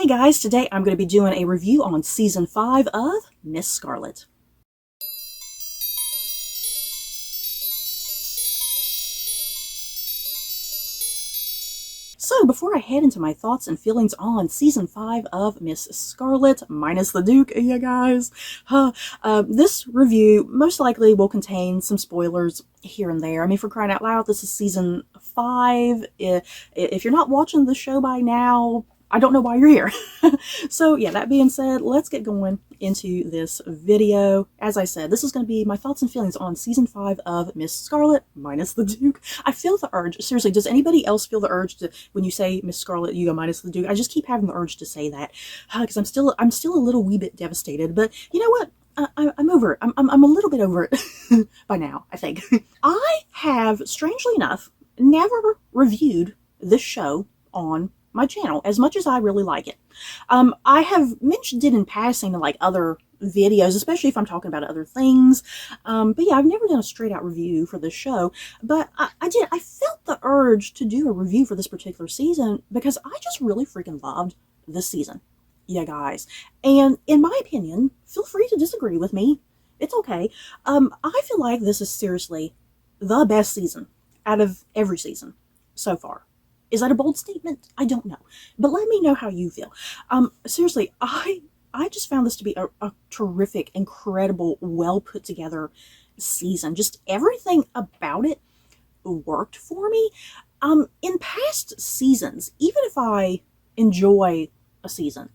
guys, today I'm going to be doing a review on Season 5 of Miss Scarlet. So before I head into my thoughts and feelings on Season 5 of Miss Scarlet, minus the Duke, you guys, this review most likely will contain some spoilers here and there. I mean, for crying out loud, this is Season 5. If you're not watching the show by now, I don't know why you're here. So yeah, that being said, let's get going into this video. As I said, this is going to be my thoughts and feelings on Season 5 of Miss Scarlet, minus the Duke. I feel the urge. Seriously, does anybody else feel the urge to, when you say Miss Scarlet, you go minus the Duke? I just keep having the urge to say that because I'm still a little wee bit devastated. But you know what? I'm over it. I'm a little bit over it by now, I think. I have, strangely enough, never reviewed this show on my channel as much as I really like it. I have mentioned it in passing in like other videos, especially if I'm talking about other things. But yeah, I've never done a straight out review for this show, but I felt the urge to do a review for this particular season because I just really freaking loved this season. Yeah, guys. And in my opinion, feel free to disagree with me. It's okay. I feel like this is seriously the best season out of every season so far. Is that a bold statement? I don't know. But let me know how you feel. Seriously, I just found this to be a terrific, incredible, well put together season. Just everything about it worked for me. In past seasons, even if I enjoy a season,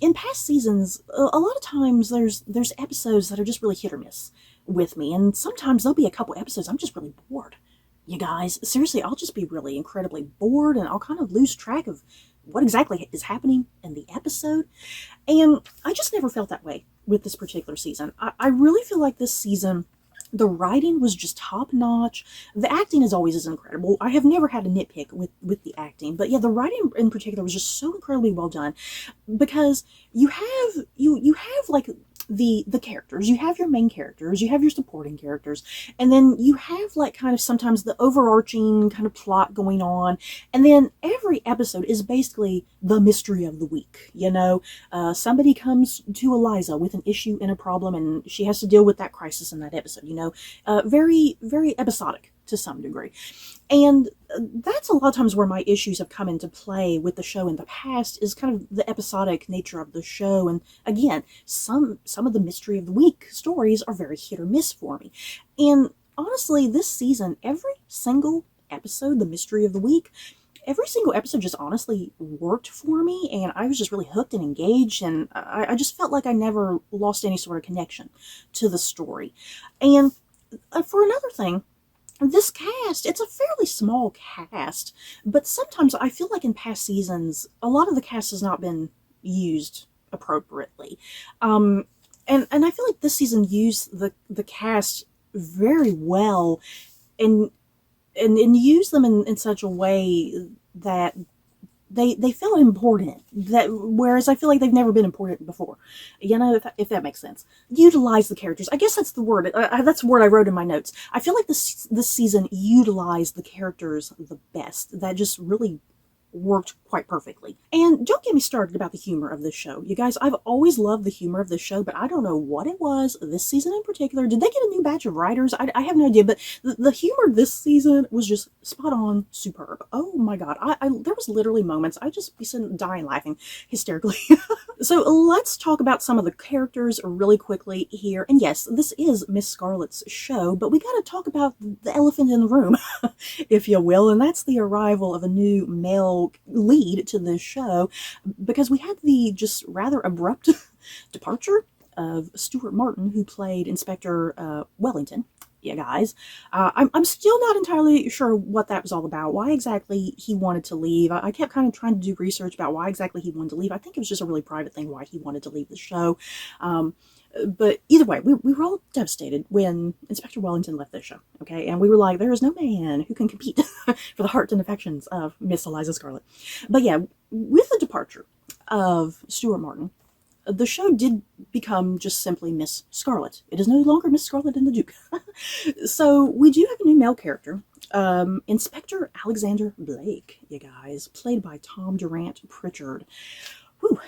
in past seasons, a lot of times there's episodes that are just really hit or miss with me. And sometimes there'll be a couple episodes I'm just really bored. You guys, seriously, I'll just be really incredibly bored and I'll kind of lose track of what exactly is happening in the episode. And I just never felt that way with this particular season. I really feel like this season, the writing was just top notch. The acting as always is incredible. I have never had a nitpick with the acting, but yeah, the writing in particular was just so incredibly well done because you have like the characters, you have your main characters, you have your supporting characters, and then you have like kind of sometimes the overarching kind of plot going on, and then every episode is basically the mystery of the week. You know, somebody comes to Eliza with an issue and a problem, and she has to deal with that crisis in that episode. You know, very, very episodic to some degree. And that's a lot of times where my issues have come into play with the show in the past, is kind of the episodic nature of the show. And again, some of the mystery of the week stories are very hit or miss for me. And honestly, this season, every single episode, the mystery of the week, every single episode just honestly worked for me, and I was just really hooked and engaged, and I just felt like I never lost any sort of connection to the story. And for another thing, this cast, it's a fairly small cast, but sometimes I feel like in past seasons, a lot of the cast has not been used appropriately. And I feel like this season used the cast very well and used them in such a way that they felt important, whereas I feel like they've never been important before. You know, if that makes sense. Utilize the characters. I guess that's the word. That's the word I wrote in my notes. I feel like this season utilized the characters the best. That just really worked quite perfectly. And don't get me started about the humor of this show. You guys, I've always loved the humor of this show, but I don't know what it was this season in particular. Did they get a new batch of writers? I have no idea, but the humor this season was just spot on superb. Oh my god. There was literally moments I'd just be sitting dying laughing hysterically. So let's talk about some of the characters really quickly here. And yes, this is Miss Scarlet's show, but we gotta talk about the elephant in the room, if you will, and that's the arrival of a new male lead to this show, because we had the just rather abrupt departure of Stuart Martin, who played Inspector Wellington. Yeah, guys, I'm still not entirely sure what that was all about, why exactly he wanted to leave. I kept kind of trying to do research about why exactly he wanted to leave. I think it was just a really private thing why he wanted to leave the show. But either way, we were all devastated when Inspector Wellington left this show, okay? And we were like, there is no man who can compete for the heart and affections of Miss Eliza Scarlet. But yeah, with the departure of Stuart Martin, the show did become just simply Miss Scarlet. It is no longer Miss Scarlet and the Duke. So we do have a new male character, Inspector Alexander Blake, you guys, played by Tom Durant Pritchard. Whew,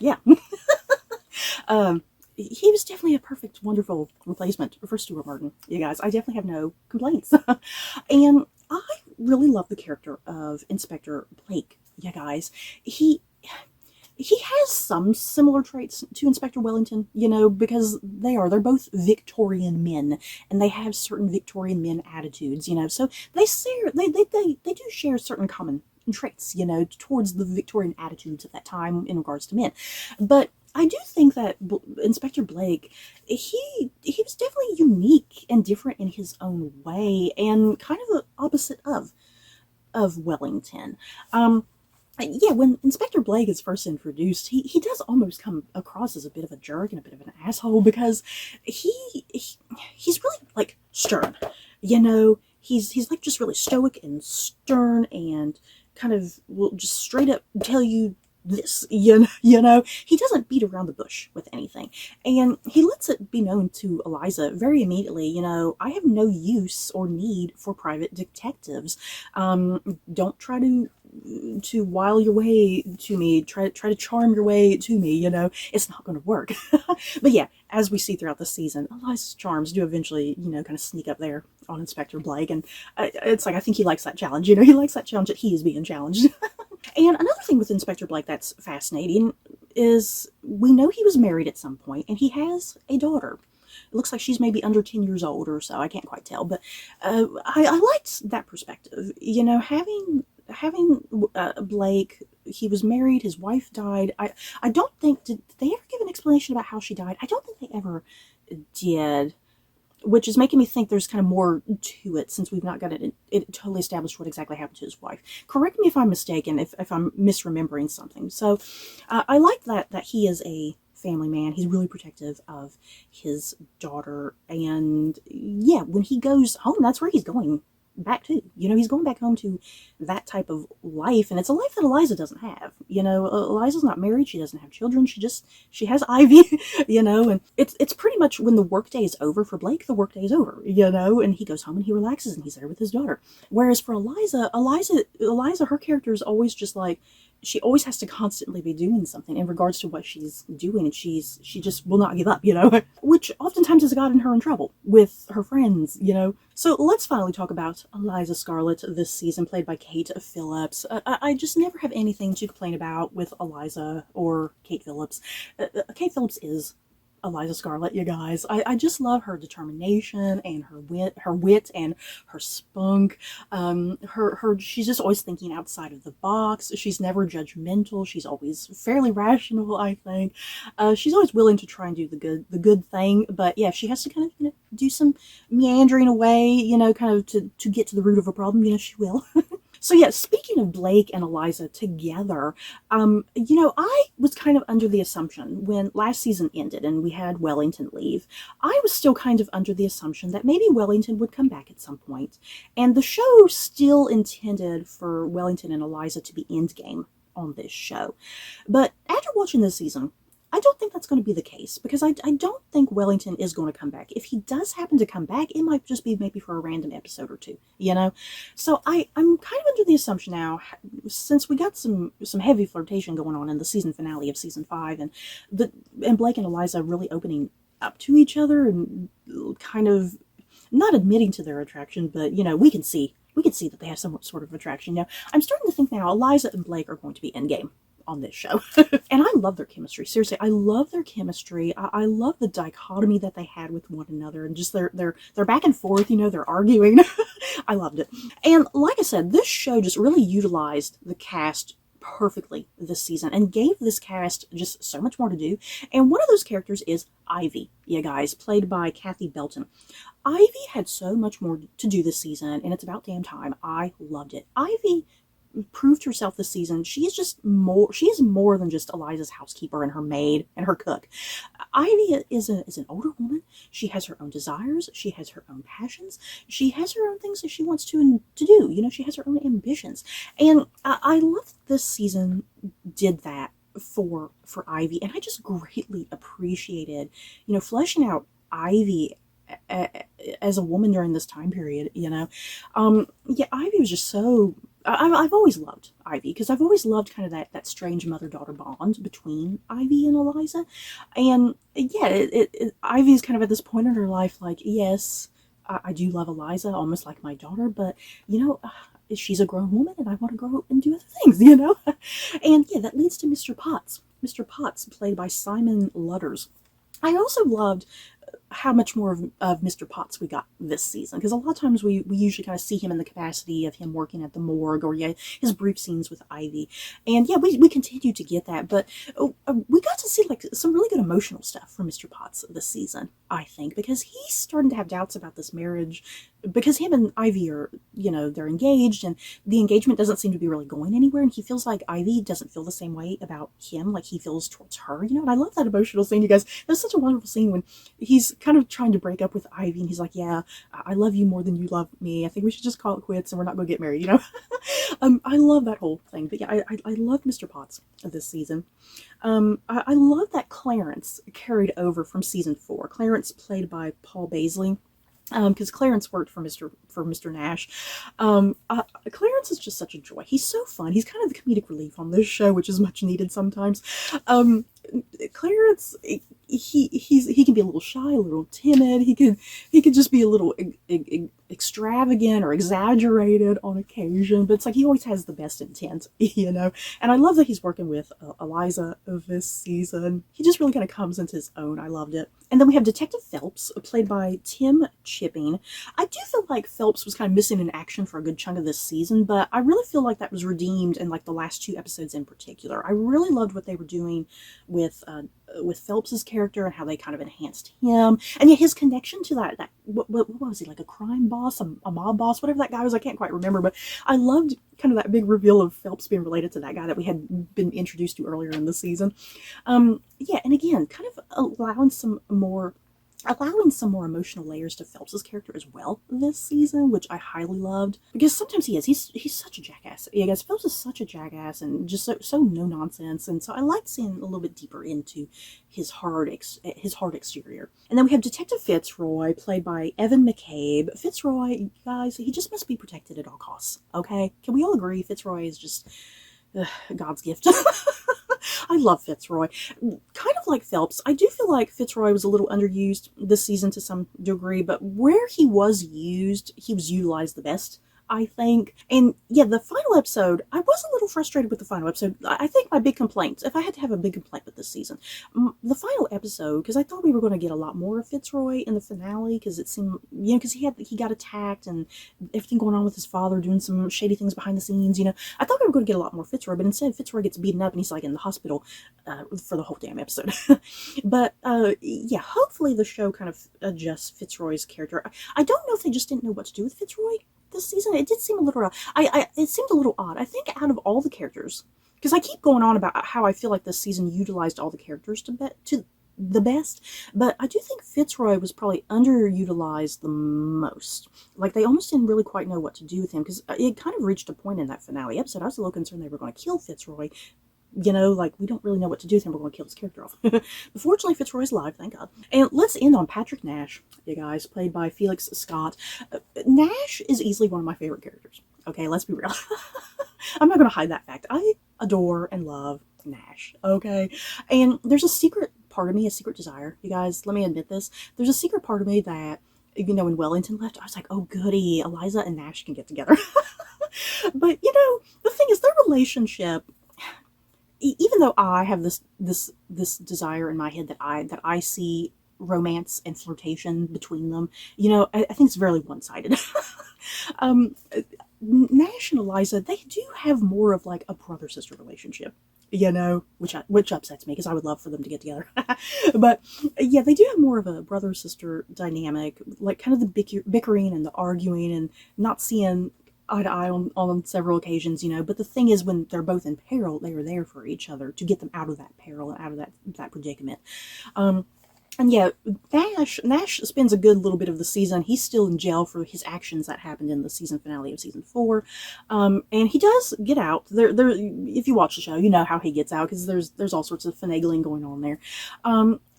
Yeah. um, he was definitely a perfect, wonderful replacement for Stuart Martin. You guys, I definitely have no complaints. And I really love the character of Inspector Blake. You guys, he he has some similar traits to Inspector Wellington, because they're both Victorian men, and they have certain Victorian men attitudes, so they do share certain common traits, towards the Victorian attitudes of that time in regards to men. But I do think that Inspector Blake, he was definitely unique and different in his own way, and kind of the opposite of Wellington. Yeah, when Inspector Blake is first introduced, he does almost come across as a bit of a jerk and a bit of an asshole, because he's really like stern, he's like just really stoic and stern, and kind of will just straight up tell you this, he doesn't beat around the bush with anything, and he lets it be known to Eliza very immediately, I have no use or need for private detectives. Don't try to wile your way to me, try to charm your way to me, it's not going to work. But yeah, as we see throughout the season, Eliza's charms do eventually, kind of sneak up there on Inspector Blake, and it's like, I think he likes that challenge, he likes that challenge that he is being challenged. And another thing with Inspector Blake that's fascinating is we know he was married at some point, and he has a daughter. It looks like she's maybe under 10 years old or so. I can't quite tell, but I liked that perspective. Having Blake, he was married, his wife died. I don't think, did they ever give an explanation about how she died? I don't think they ever did, which is making me think there's kind of more to it, since we've not got it totally established what exactly happened to his wife. Correct me if I'm mistaken, if I'm misremembering something. So I like that he is a family man. He's really protective of his daughter, and yeah, when he goes home, that's where he's going back to. He's going back home to that type of life, and it's a life that Eliza doesn't have. Eliza's not married, she doesn't have children, she has Ivy, and it's pretty much when the workday is over for Blake, the workday is over, and he goes home and he relaxes and he's there with his daughter. Whereas for Eliza, her character is always just like, she always has to constantly be doing something in regards to what she's doing, and she just will not give up, which oftentimes has gotten her in trouble with her friends, So let's finally talk about Eliza Scarlet this season, played by Kate Phillips. I just never have anything to complain about with Eliza or Kate Phillips. Kate Phillips is Eliza Scarlet, you guys. I just love her determination and her wit and her spunk. She's just always thinking outside of the box. She's never judgmental. She's always fairly rational, I think. She's always willing to try and do the good thing, but yeah, she has to kind of, do some meandering away, kind of to get to the root of a problem, she will. So yeah, speaking of Blake and Eliza together, I was kind of under the assumption when last season ended and we had Wellington leave, I was still kind of under the assumption that maybe Wellington would come back at some point. And the show still intended for Wellington and Eliza to be endgame on this show. But after watching this season, I don't think that's going to be the case, because I don't think Wellington is going to come back. If he does happen to come back, it might just be maybe for a random episode or two, So I'm kind of under the assumption now, since we got some heavy flirtation going on in the season finale of season 5, and Blake and Eliza really opening up to each other and kind of not admitting to their attraction, but we can see that they have some sort of attraction. I'm starting to think now Eliza and Blake are going to be endgame on this show. And I love their chemistry. Seriously, I love their chemistry. I love the dichotomy that they had with one another, and just their back and forth, they're arguing. I loved it. And like I said, this show just really utilized the cast perfectly this season and gave this cast just so much more to do. And one of those characters is Ivy, you guys, played by Kathy Belton. Ivy had so much more to do this season, and it's about damn time. I loved it. Ivy proved herself this season. She is more than just Eliza's housekeeper and her maid and her cook. Ivy is an older woman. She has her own desires. She has her own passions. She has her own things that she wants to do. She has her own ambitions. And I love that this season did that for Ivy. And I just greatly appreciated, fleshing out Ivy as a woman during this time period, Ivy was just so I've always loved Ivy, because I've always loved kind of that strange mother-daughter bond between Ivy and Eliza. And yeah, Ivy's kind of at this point in her life, like, yes, I do love Eliza almost like my daughter, but she's a grown woman and I want to grow and do other things, And yeah, that leads to Mr. Potts. Mr. Potts, played by Simon Lutters. I also loved how much more of Mr. Potts we got this season, because a lot of times we usually kind of see him in the capacity of him working at the morgue, or his brief scenes with Ivy, and yeah, we continue to get that, but we got to see like some really good emotional stuff from Mr. Potts this season, I think, because he's starting to have doubts about this marriage, because him and Ivy are, they're engaged, and the engagement doesn't seem to be really going anywhere, and he feels like Ivy doesn't feel the same way about him like he feels towards her, and I love that emotional scene, you guys. There's such a wonderful scene when he's kind of trying to break up with Ivy, and he's like, yeah, I love you more than you love me. I think we should just call it quits and we're not going to get married, I love that whole thing. But yeah, I love Mr. Potts this season. I love that Clarence carried over from season 4. Clarence, played by Paul Baisley. Because Clarence worked for Mr. Nash. Clarence is just such a joy. He's so fun. He's kind of the comedic relief on this show, which is much needed sometimes. Clarence, he can be a little shy, a little timid. He could just be a little extravagant or exaggerated on occasion, but it's like he always has the best intent, And I love that he's working with Eliza this season. He just really kind of comes into his own. I loved it. And then we have Detective Phelps, played by Tim Chipping. I do feel like Phelps was kind of missing in action for a good chunk of this season, but I really feel like that was redeemed in like the last 2 episodes in particular. I really loved what they were doing with Phelps's character and how they kind of enhanced him, and yeah, his connection to that what was he, like a crime boss, a mob boss, whatever that guy was. I can't quite remember, but I loved kind of that big reveal of Phelps being related to that guy that we had been introduced to earlier in the season. Yeah, and again, kind of allowing some more emotional layers to Phelps's character as well this season, which I highly loved, because sometimes he's such a jackass. Yeah, guys, Phelps is such a jackass and just so no nonsense, and so I liked seeing a little bit deeper into his hard exterior. And then we have Detective Fitzroy, played by Evan McCabe. Fitzroy, guys, he just must be protected at all costs. Okay, can we all agree Fitzroy is just God's gift? I love Fitzroy. Kind of like Phelps, I do feel like Fitzroy was a little underused this season to some degree, but where he was used, he was utilized the best, I think. And yeah, the final episode, I was a little frustrated with the final episode. I think my big complaint, if I had to have a big complaint with this season, the final episode, because I thought we were going to get a lot more of Fitzroy in the finale, because it seemed, because he got attacked and everything going on with his father, doing some shady things behind the scenes, I thought we were going to get a lot more Fitzroy, but instead Fitzroy gets beaten up and he's like in the hospital for the whole damn episode. But yeah, hopefully the show kind of adjusts Fitzroy's character. I don't know if they just didn't know what to do with Fitzroy this season. It did seem a little it seemed a little odd. I think out of all the characters, because I keep going on about how I feel like this season utilized all the characters to the best, but I do think Fitzroy was probably underutilized the most. Like, they almost didn't really quite know what to do with him, because it kind of reached a point in that finale episode. I was a little concerned they were going to kill Fitzroy. Like, we don't really know what to do with him. We're going to kill his character off. But fortunately, Fitzroy's alive, thank God. And let's end on Patrick Nash, you guys, played by Felix Scott. Nash is easily one of my favorite characters. Okay, let's be real. I'm not going to hide that fact. I adore and love Nash, okay? And there's a secret part of me, a secret desire. You guys, let me admit this. There's a secret part of me that, when Wellington left, I was like, oh, goody, Eliza and Nash can get together. But, the thing is, their relationship, even though I have this desire in my head that I see romance and flirtation between them, I think it's very one-sided. Nash and Eliza, they do have more of like a brother-sister relationship, which upsets me, because I would love for them to get together. But yeah, they do have more of a brother-sister dynamic, like kind of the bickering and the arguing and not seeing eye to eye on several occasions, but the thing is, when they're both in peril, they are there for each other to get them out of that peril and out of that predicament. And yeah, Nash spends a good little bit of the season. He's still in jail for his actions that happened in the season finale of season 4. And he does get out. There, if you watch the show, you know how he gets out, because there's all sorts of finagling going on there.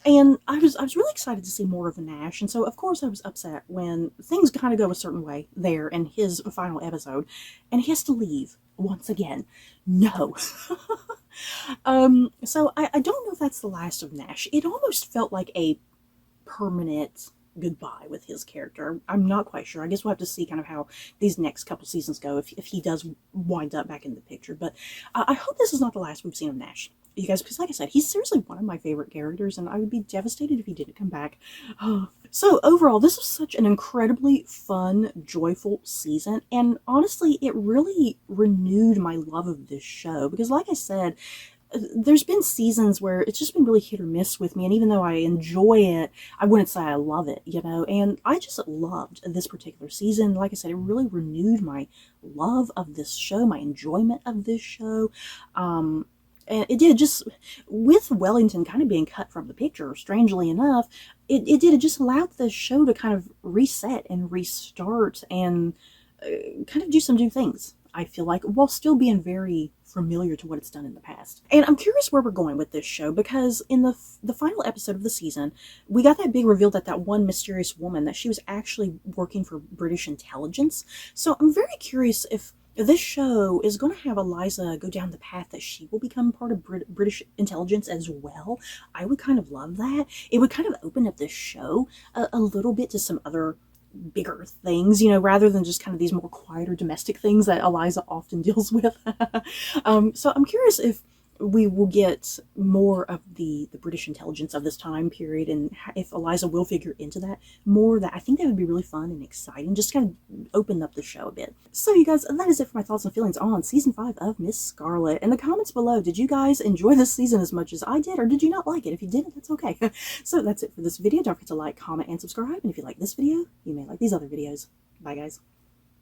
And I was really excited to see more of Nash, and so of course I was upset when things kind of go a certain way there in his final episode, and he has to leave once again. No. So I don't know if that's the last of Nash. It almost felt like a permanent goodbye with his character. I'm not quite sure. I guess we'll have to see kind of how these next couple seasons go if he does wind up back in the picture. But I hope this is not the last we've seen of Nash, you guys, because like I said, he's seriously one of my favorite characters, and I would be devastated if he didn't come back. So overall, this was such an incredibly fun, joyful season, and honestly, it really renewed my love of this show, because like I said, there's been seasons where it's just been really hit or miss with me, and even though I enjoy it, I wouldn't say I love it, you know, and I just loved this particular season. Like I said, it really renewed my love of this show, my enjoyment of this show. And it did, just with Wellington kind of being cut from the picture, strangely enough, it just allowed the show to kind of reset and restart and kind of do some new things, I feel like, while still being very familiar to what it's done in the past. And I'm curious where we're going with this show, because in the final episode of the season, we got that big reveal that one mysterious woman, that she was actually working for British intelligence. So I'm very curious if this show is going to have Eliza go down the path that she will become part of British intelligence as well. I would kind of love that. It would kind of open up this show a little bit to some other bigger things, you know, rather than just kind of these more quieter domestic things that Eliza often deals with. So I'm curious if we will get more of the British intelligence of this time period, and if Eliza will figure into that more. That I think that would be really fun and exciting, just kind of open up the show a bit. So you guys, that is it for my thoughts and feelings on season 5 of Miss Scarlet. In the comments below, did you guys enjoy this season as much as I did, or did you not like it? If you didn't, that's okay. So that's it for this video. Don't forget to like, comment, and subscribe, and if you like this video, you may like these other videos. Bye guys.